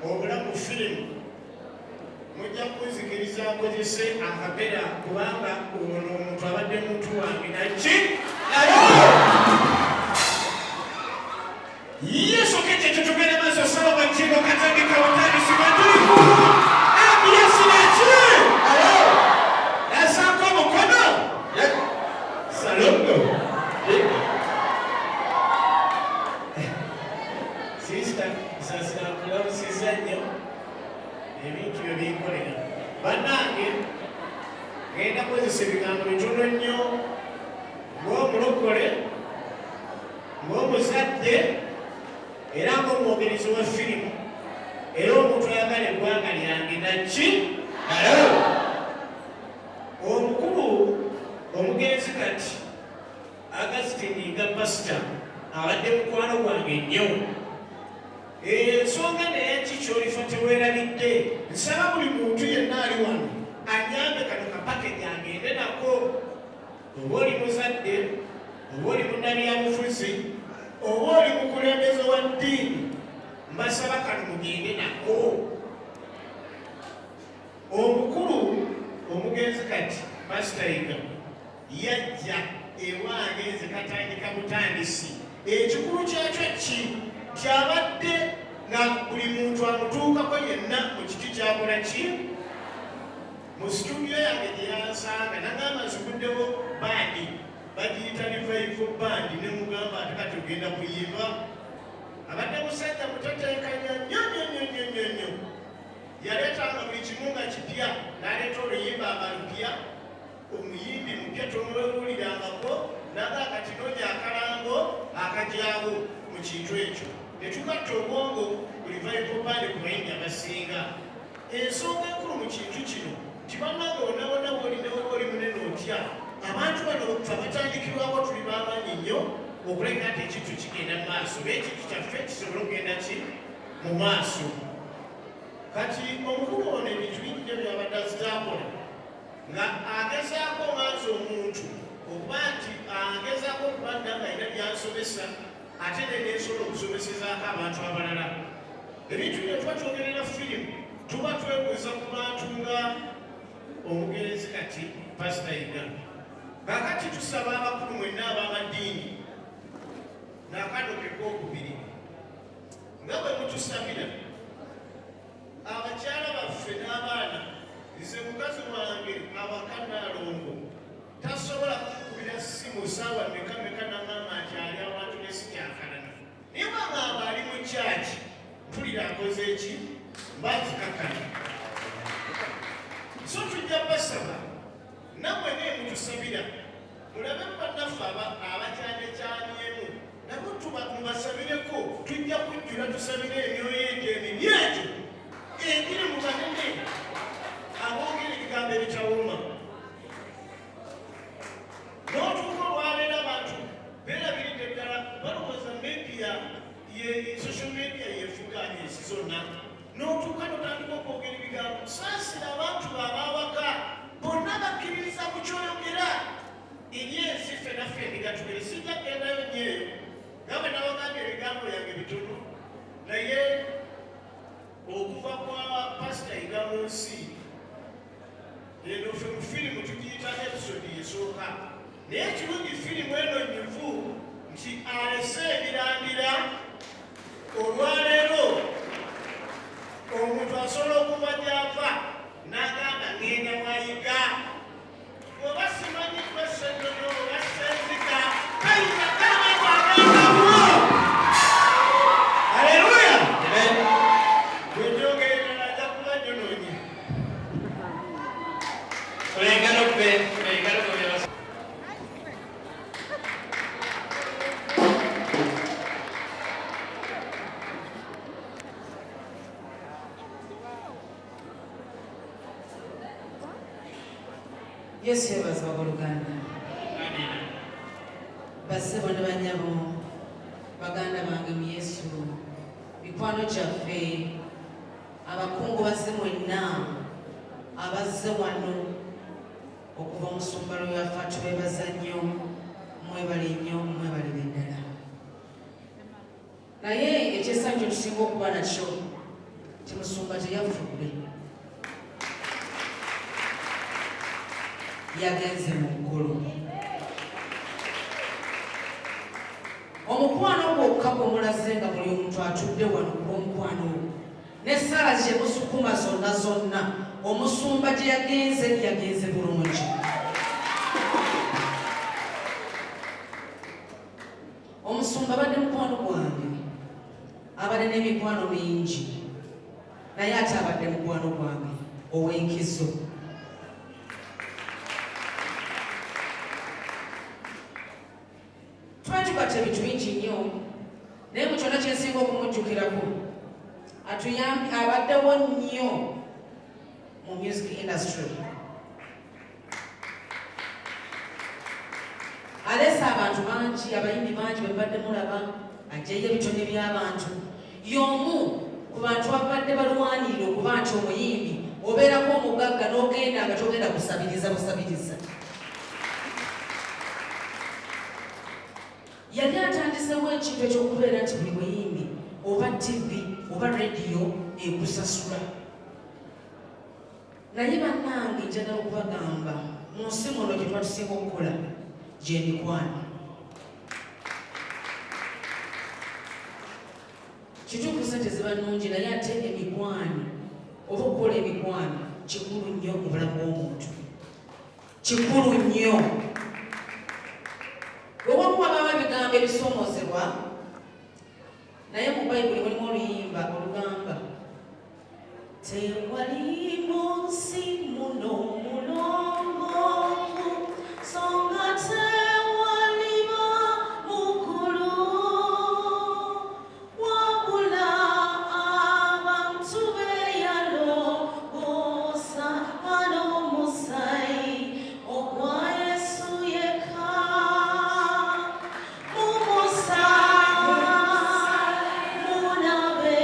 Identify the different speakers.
Speaker 1: obulamu firimu mujja kunzikiriza akozese akapera kubanga ono omuntu abadde muntu wange naki yesu kekyo tugenda maaso sala bakino katandika watandisibwa tuliku abiyasi naki nasako omukono salogo sista sasira kulabusiza nnyo ebintu byo binkolera bannange ngenda kozesa ebigambo bitono nnyo ng'omulokole ng'omuzadde era ng'omwogerezi wa firimu era omuntu ayagala eggwanga lyange naki omukulu omugenzi kati Augustine nga pasita abadde mukwano gwange nnyo ensonga naye kikyolifa teweerabidde nsaba buli muntu yenna ali wano anyambe kano kapaketi agende nako oba oli muzadde oba oli munnabyabufuzi oba oli mukulembeze wa ddiini mbasaba kano mugende nako omukulu omugenzi kati pasita yiga yajja ewange nze katandika butandisi ekikulu kyakyo ki kyabadde nga buli muntu amutuukako yenna mu kiti kyakola ki mu situdiyo yange gye yansanga nagamba nziguddewo bandi bagiyita revival bandi ne mugamba ate kati ogenda kuyimba abadde musajja mutateekanya nnyo yaleetanga buli kimu nga kipya n'aleeta oluyimba amalupya omuyimbi mupya tomwewulirangako naga kati noonya akalango akajyawo mu kintu ekyo netugatta obwongo revival band ku bayimbi abasinga ensonga enkulu mu kintu kino tibannanga wonawona wooli munene otya abantu bano abatandikirwako tuli bamaanyi nnyo okuleka nti ekintu kigenda mu maaso oba ekintu kyaffe kisobola okugenda ki mu maaso kati omukulu ono ebintu bingi gye byabadde azitakola nga agezaako maazi omuntu okuba nti agezaako okubadda nga alina byansomesa ate nenesobola okusomesezaako abantu abalala ebintu bye tuba twogerera firimu tuba twebuuza ku bantu nga omugenzi kati pasita yiga kakati tusaba abakulu mwenna ab'amadiini n'akadokeko okubiri nga bwe mutusabira abakyala baffe n'abaana nze mukazi wange abakanaalongo tasobola kukubira ssimu saawa meka n'amama nti ali awantu nesikyakalana naye bangamba ali mu kyaki mpulira akoze eki mbazikakana so tujja basaba nammwe neemutusabira mulabe bannaffe abacyanyekyanyemu nabo mubasabireko tujja kujjula tusabire emyoyo egyo emibi egyo egiri mu banene aboogera ebigambo ebitawuma n'otuuka olwaleero abantu beerabiridde ddala balowooza media social media yeefuganya ensi zonna n'otuuka notandika okwogera ebigambo saasira abantu baabawaka bonna bakkiririza ku kyoyogera eri ensi ffenaffe endigatubiri sijja kgendayo nyeeyo nga bwe nawagambye ebigambo yange bitono naye okuva kwa pasita yiga mu nsi eno ffe mu firimu tugiyita episode esooka naye ekirungi firimu eno nyivu nti alese ebirandira olwaleero omuntu asobola okuva gy'ava n'agamba ngenda wayiga oba simanyi kwesennono oba senzika kayita kama kwagambawo aleluya bwenjogerera ajja kuba nyonoonye olengano kube
Speaker 2: Yesu yebazibwa Oluganda. Bassebo ne bannyabo baganda bange mu Yesu mikwano gyaffe abakungu bazze mwenna abazze wano okuva mu ssumbalo yaffe tubeebaza nnyo mwebale nnyo mwebalire ddala naye ekyesanjo tusinga okuba nakyo Musumba teyafudde, yagenze mu ggulu. Omukwano gwokka gwe mulaze nga buli omuntu atudde wano gw'omukwano ogwo n'essaala gye musukuma zonna zonna, omusumba gye yagenze bulungi. Omusumba abadde mukwano gwange, abadde n'emikwano mingi, naye ate abadde mukwano gwange ow'enkizo. Twatukwata ebintu bingi nnyo, naye mu kyonna kyensinga okumujjukirako, atuyambye, abaddewo nnyo mu music industry. Aleese abantu bangi, abayimbi bangi be mbadde mulaba, aggyeyo ebitone by'abantu. Y'omu ku bantu abadde balwanirira okuba nti omuyimbi obeerako omugagga n'ogenda nga togenda kusabiriza busabiriza. Yali atandisewo ekintu ekyokubeera nti buli muyimbi oba TV oba rediyo ekusasula. Naye bannange njagala okubagamba, mu nsi muno gye twatusinga okukola gy'emikwano. Kituufu sente ziba nnungi, naye ate emikwano oba okukola emikwano kikulu nnyo mu bulamu bw'omuntu, kikulu nnyo. Wewamu wabawo ebigambo ebisoomozebwa, naye mu Bayibuli mulimu oluyimba olugamba tewali mu nsi muno mulongoofu so nga tewaliba mukulu wabula abantu beeyalongoosa n'omusaayi ogwa Yesu yekka. Mumusaayi munabe